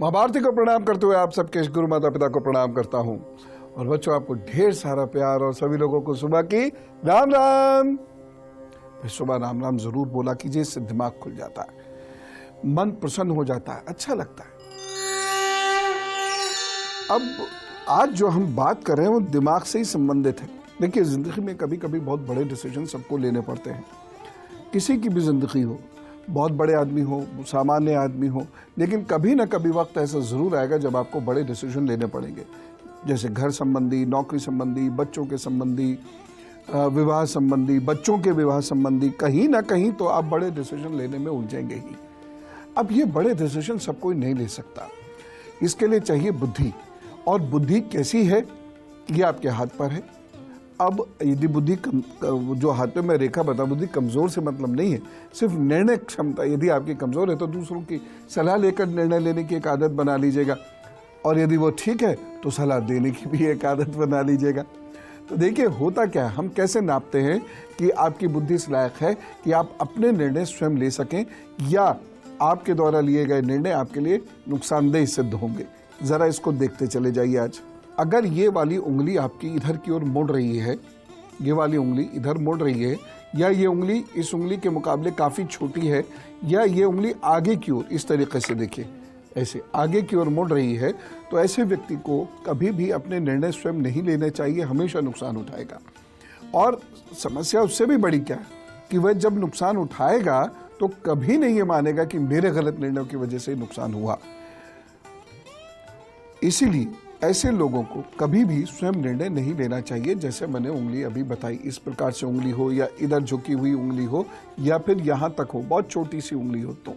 माँ भारती को प्रणाम करते हुए आप सबके गुरु माता पिता को प्रणाम करता हूँ। और बच्चों, आपको ढेर सारा प्यार और सभी लोगों को सुबह की राम राम। सुबह राम राम जरूर बोला कीजिए, इससे दिमाग खुल जाता है, मन प्रसन्न हो जाता है, अच्छा लगता है। अब आज जो हम बात कर रहे हैं वो दिमाग से ही संबंधित है। देखिए, जिंदगी में कभी कभी बहुत बड़े डिसीजन सबको लेने पड़ते हैं। किसी की भी जिंदगी हो, बहुत बड़े आदमी हो, सामान्य आदमी हो, लेकिन कभी ना कभी वक्त ऐसा ज़रूर आएगा जब आपको बड़े डिसीजन लेने पड़ेंगे। जैसे घर संबंधी, नौकरी संबंधी, बच्चों के संबंधी, विवाह संबंधी, बच्चों के विवाह संबंधी, कहीं ना कहीं तो आप बड़े डिसीजन लेने में उलझेंगे ही। अब ये बड़े डिसीजन सब कोई नहीं ले सकता, इसके लिए चाहिए बुद्धि। और बुद्धि कैसी है, ये आपके हाथ पर है। अब यदि बुद्धि जो हाथ पे मैं रेखा बता, बुद्धि कमज़ोर से मतलब नहीं है, सिर्फ निर्णय क्षमता यदि आपकी कमज़ोर है तो दूसरों की सलाह लेकर निर्णय लेने की एक आदत बना लीजिएगा। और यदि वो ठीक है तो सलाह देने की भी एक आदत बना लीजिएगा। तो देखिए, होता क्या है, हम कैसे नापते हैं कि आपकी बुद्धि इस लायक है कि आप अपने निर्णय स्वयं ले सकें या आपके द्वारा लिए गए निर्णय आपके लिए नुकसानदेह सिद्ध होंगे। ज़रा इसको देखते चले जाइए। आज अगर ये वाली उंगली आपकी इधर की ओर मुड़ रही है, ये वाली उंगली इधर मुड़ रही है, या ये उंगली इस उंगली के मुकाबले काफ़ी छोटी है, या ये उंगली आगे की ओर इस तरीके से देखिए, ऐसे आगे की ओर मुड़ रही है, तो ऐसे व्यक्ति को कभी भी अपने निर्णय स्वयं नहीं लेने चाहिए, हमेशा नुकसान उठाएगा। और समस्या उससे भी बड़ी क्या है कि वह जब नुकसान उठाएगा तो कभी नहीं ये मानेगा कि मेरे गलत निर्णयों की वजह से नुकसान हुआ। इसीलिए ऐसे लोगों को कभी भी स्वयं निर्णय नहीं लेना चाहिए। जैसे मैंने उंगली अभी बताई, इस प्रकार से उंगली हो, या इधर झुकी हुई उंगली हो, या फिर यहाँ तक हो, बहुत छोटी सी उंगली हो। तो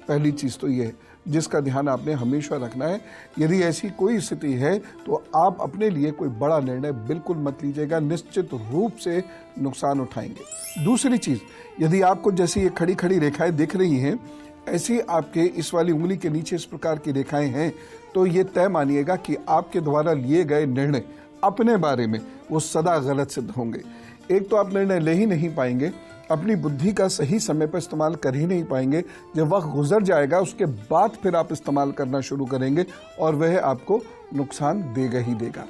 पहली चीज़ तो ये है जिसका ध्यान आपने हमेशा रखना है। यदि ऐसी कोई स्थिति है तो आप अपने लिए कोई बड़ा निर्णय बिल्कुल मत लीजिएगा, निश्चित रूप से नुकसान उठाएंगे। दूसरी चीज़, यदि आपको जैसे ये खड़ी खड़ी रेखाएं दिख रही हैं, ऐसी आपके इस वाली उंगली के नीचे इस प्रकार की रेखाएं हैं, तो ये तय मानिएगा कि आपके द्वारा लिए गए निर्णय अपने बारे में वो सदा गलत सिद्ध होंगे। एक तो आप निर्णय ले ही नहीं पाएंगे, अपनी बुद्धि का सही समय पर इस्तेमाल कर ही नहीं पाएंगे। जब वक्त गुजर जाएगा उसके बाद फिर आप इस्तेमाल करना शुरू करेंगे और वह आपको नुकसान देगा ही देगा।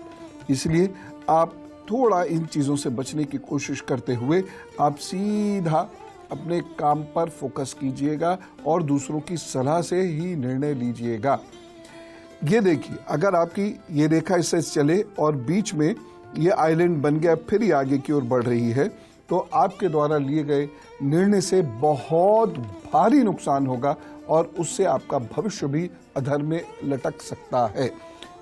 इसलिए आप थोड़ा इन चीज़ों से बचने की कोशिश करते हुए आप सीधा अपने काम पर फोकस कीजिएगा और दूसरों की सलाह से ही निर्णय लीजिएगा। ये देखिए, अगर आपकी ये रेखा इससे चले और बीच में ये आइलैंड बन गया, फिर ये आगे की ओर बढ़ रही है, तो आपके द्वारा लिए गए निर्णय से बहुत भारी नुकसान होगा और उससे आपका भविष्य भी अधर में लटक सकता है।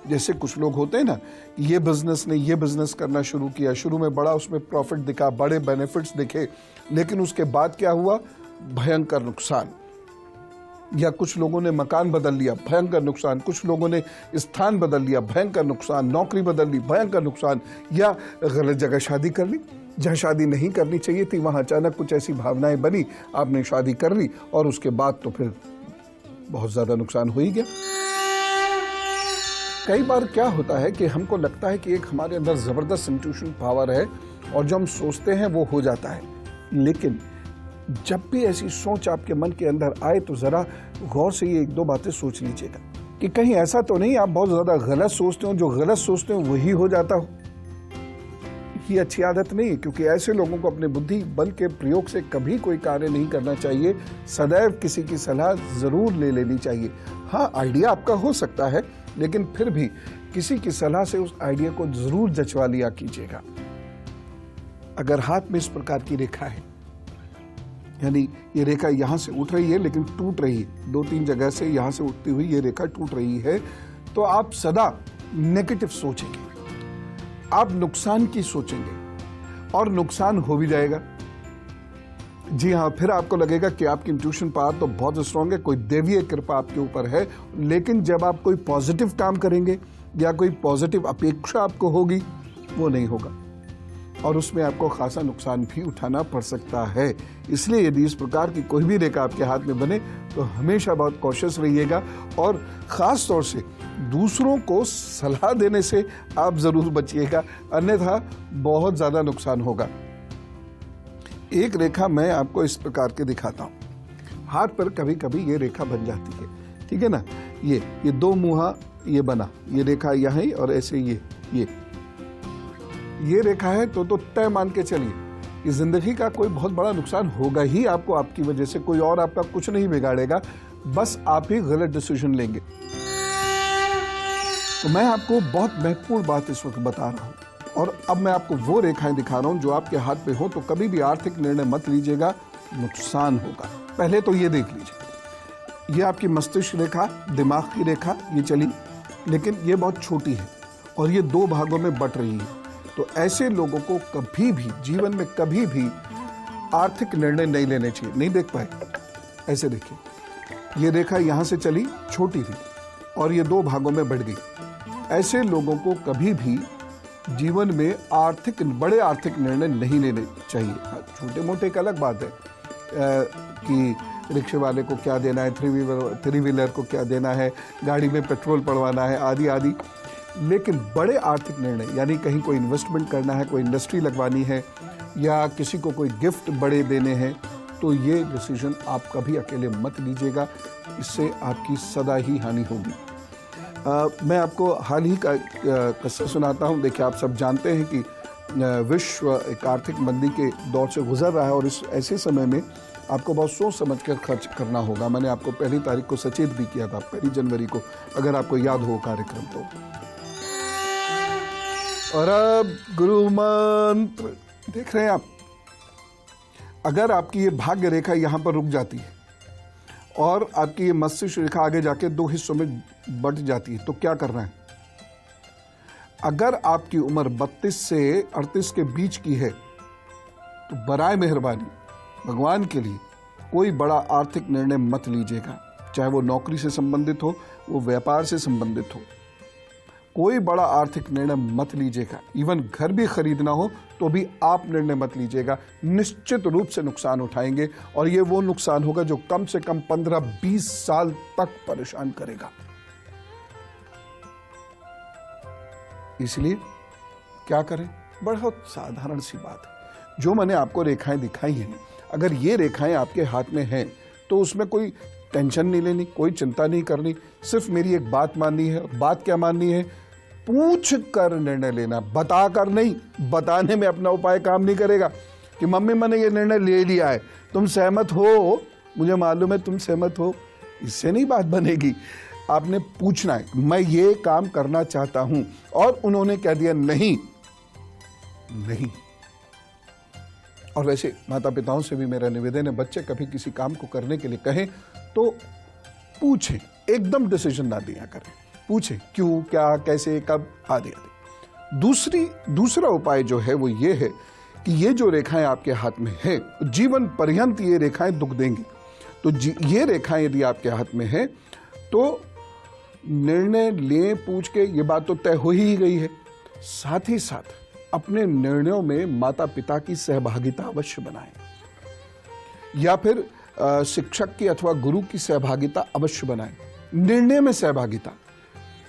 जैसे कुछ लोग होते हैं ना, ये बिजनेस ने ये बिजनेस करना शुरू किया, शुरू में बड़ा उसमें प्रॉफिट दिखा, बड़े बेनिफिट्स दिखे, लेकिन उसके बाद क्या हुआ, भयंकर नुकसान। या कुछ लोगों ने मकान बदल लिया, भयंकर नुकसान। कुछ लोगों ने स्थान बदल लिया, भयंकर नुकसान। नौकरी बदल ली, भयंकर नुकसान। या गलत जगह शादी कर ली, जहाँ शादी नहीं करनी चाहिए थी वहाँ अचानक कुछ ऐसी भावनाएं बनी, आपने शादी कर ली और उसके बाद तो फिर बहुत ज़्यादा नुकसान हो ही गया। कई बार क्या होता है कि हमको लगता है कि एक हमारे अंदर ज़बरदस्त इंट्यूशन पावर है और जो हम सोचते हैं वो हो जाता है, लेकिन जब भी ऐसी सोच आपके मन के अंदर आए तो ज़रा गौर से ये एक दो बातें सोच लीजिएगा कि कहीं ऐसा तो नहीं आप बहुत ज़्यादा गलत सोचते हो, जो गलत सोचते हो वही हो जाता हो। ये अच्छी आदत नहीं है, क्योंकि ऐसे लोगों को अपने बुद्धि बल के प्रयोग से कभी कोई कार्य नहीं करना चाहिए। सदैव किसी की सलाह ज़रूर ले लेनी चाहिए। हाँ, आइडिया आपका हो सकता है, लेकिन फिर भी किसी की सलाह से उस आइडिया को ज़रूर जचवा लिया कीजिएगा। अगर हाथ में इस प्रकार की रेखा है, यानी ये रेखा यहाँ से उठ रही है लेकिन टूट रही है, दो तीन जगह से यहाँ से उठती हुई ये रेखा टूट रही है, तो आप सदा नेगेटिव सोचेंगे, आप नुकसान की सोचेंगे और नुकसान हो भी जाएगा। जी हाँ, फिर आपको लगेगा कि आपकी इंट्यूशन पावर तो बहुत स्ट्रांग है, कोई देवीय कृपा आपके ऊपर है। लेकिन जब आप कोई पॉजिटिव काम करेंगे या कोई पॉजिटिव अपेक्षा आपको होगी, वो नहीं होगा और उसमें आपको खासा नुकसान भी उठाना पड़ सकता है। इसलिए यदि इस प्रकार की कोई भी रेखा आपके हाथ में बने तो हमेशा बहुत कॉशियस रहिएगा और ख़ास तौर से दूसरों को सलाह देने से आप ज़रूर बचिएगा, अन्यथा बहुत ज़्यादा नुकसान होगा। एक रेखा मैं आपको इस प्रकार के दिखाता हूँ। हाथ पर कभी कभी ये रेखा बन जाती है, ठीक है ना। ये दो मुहा ये बना, ये रेखा यहाँ ही और ऐसे ये रेखा है तो तय मान के चलिए कि जिंदगी का कोई बहुत बड़ा नुकसान होगा ही आपको, आपकी वजह से। कोई और आपका कुछ नहीं बिगाड़ेगा, बस आप ही गलत डिसीजन लेंगे। तो मैं आपको बहुत महत्वपूर्ण बात इस वक्त बता रहा हूं, और अब मैं आपको वो रेखाएं दिखा रहा हूं जो आपके हाथ में हो, तो कभी भी आर्थिक निर्णय मत लीजिएगा, नुकसान होगा। पहले तो ये देख लीजिए, ये आपकी मस्तिष्क रेखा, दिमाग की रेखा ये चली, लेकिन ये बहुत छोटी है और ये दो भागों में बट रही है। तो ऐसे लोगों को कभी भी जीवन में कभी भी आर्थिक निर्णय नहीं लेने चाहिए। नहीं देख पाए, ऐसे देखिए, ये रेखा यहां से चली, छोटी थी और ये दो भागों में बढ़ गई। ऐसे लोगों को कभी भी जीवन में बड़े आर्थिक निर्णय नहीं लेने चाहिए। छोटे मोटे एक अलग बात है कि रिक्शे वाले को क्या देना है, थ्री व्हीलर को क्या देना है, गाड़ी में पेट्रोल पड़वाना है, आदि आदि। लेकिन बड़े आर्थिक निर्णय, यानी कहीं कोई इन्वेस्टमेंट करना है, कोई इंडस्ट्री लगवानी है, या किसी को कोई गिफ्ट बड़े देने हैं, तो ये डिसीजन आप कभी अकेले मत लीजिएगा, इससे आपकी सदा ही हानि होगी। मैं आपको हाल ही का किस्सा सुनाता हूँ। देखिए, आप सब जानते हैं कि विश्व एक आर्थिक मंदी के दौर से गुजर रहा है, और इस ऐसे समय में आपको बहुत सोच समझ कर खर्च करना होगा। मैंने आपको 1 तारीख को सचेत भी किया था, 1 जनवरी को, अगर आपको याद हो कार्यक्रम तो। और अब गुरु मंत्र देख रहे हैं आप, अगर आपकी ये भाग्य रेखा यहां पर रुक जाती है और आपकी ये मस्तिष्क रेखा आगे जाके 2 हिस्सों में बट जाती है, तो क्या करना है? अगर आपकी उम्र 32 से 38 के बीच की है, तो बराए मेहरबानी भगवान के लिए कोई बड़ा आर्थिक निर्णय मत लीजिएगा, चाहे वो नौकरी से संबंधित हो, वो व्यापार से संबंधित हो। कोई बड़ा आर्थिक निर्णय मत लीजिएगा। इवन घर भी खरीदना हो तो भी आप निर्णय मत लीजिएगा, निश्चित रूप से नुकसान उठाएंगे, और ये वो नुकसान होगा जो कम से कम 15-20 साल तक परेशान करेगा। इसलिए क्या करें? बहुत साधारण सी बात है, जो मैंने आपको रेखाएं दिखाई हैं, अगर ये रेखाएं आपके हाथ में हैं तो उसमें कोई टेंशन नहीं लेनी, कोई चिंता नहीं करनी, सिर्फ मेरी एक बात माननी है। बात क्या माननी है? पूछ कर निर्णय लेना, बताकर नहीं। बताने में अपना उपाय काम नहीं करेगा कि मम्मी मैंने ये निर्णय ले लिया है, तुम सहमत हो, मुझे मालूम है तुम सहमत हो, इससे नहीं बात बनेगी। आपने पूछना है, मैं ये काम करना चाहता हूं, और उन्होंने कह दिया नहीं। और वैसे माता पिताओं से भी मेरा निवेदन है, बच्चे कभी किसी काम को करने के लिए कहें तो पूछें, एकदम डिसीजन ना दिया करें, पूछें क्यों, क्या, कैसे, कब, आदि आदि। दूसरा उपाय जो है वो ये है कि ये जो रेखाएं आपके हाथ में है, जीवन पर्यंत ये रेखाएं दुख देंगी। तो ये रेखाएं यदि आपके हाथ में है तो निर्णय लें पूछ के, ये बात तो तय हो ही गई है। साथ ही साथ अपने निर्णयों में माता पिता की सहभागिता अवश्य बनाएं, या फिर शिक्षक की अथवा गुरु की सहभागिता अवश्य बनाएं। निर्णय में सहभागिता,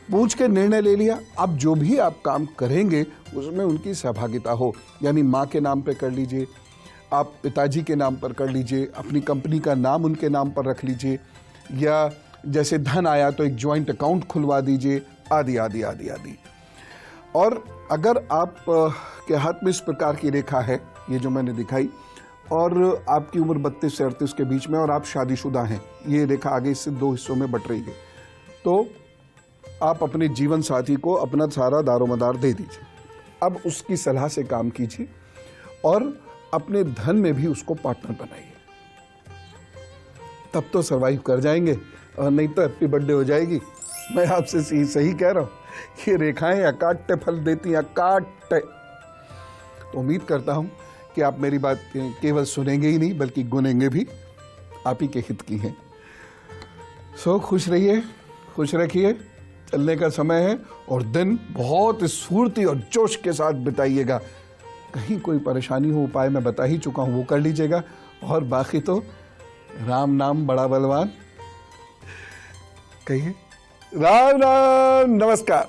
पूछ के निर्णय ले लिया, अब जो भी आप काम करेंगे उसमें उनकी सहभागिता हो। यानी माँ के नाम पे कर लीजिए, आप पिताजी के नाम पर कर लीजिए, अपनी कंपनी का नाम उनके नाम पर रख लीजिए, या जैसे धन आया तो एक ज्वाइंट अकाउंट खुलवा दीजिए, आदि आदि आदि आदि। और अगर आप के हाथ में इस प्रकार की रेखा है, ये जो मैंने दिखाई, और आपकी उम्र 32 से 38 के बीच में, और आप शादीशुदा हैं, ये रेखा आगे इससे 2 हिस्सों में बट रही है, तो आप अपने जीवन साथी को अपना सारा दारोमदार दे दीजिए। अब उसकी सलाह से काम कीजिए, और अपने धन में भी उसको पार्टनर बनाइए, तब तो सर्वाइव कर जाएंगे, और नहीं तो हैप्पी बर्थडे हो जाएगी। मैं आपसे सही कह रहा हूँ, ये रेखाएं अकाट्य फल देती हैं, अकाट्य। तो उम्मीद करता हूँ कि आप मेरी बात केवल सुनेंगे ही नहीं बल्कि गुनेंगे भी, आप ही के हित की हैं। सो खुश रहिए, खुश रखिए, चलने का समय है, और दिन बहुत स्फूर्ति और जोश के साथ बिताइएगा। कहीं कोई परेशानी हो, उपाय मैं बता ही चुका हूँ, वो कर लीजिएगा, और बाकी तो राम नाम बड़ा बलवान। कहिए राम राम, नमस्कार।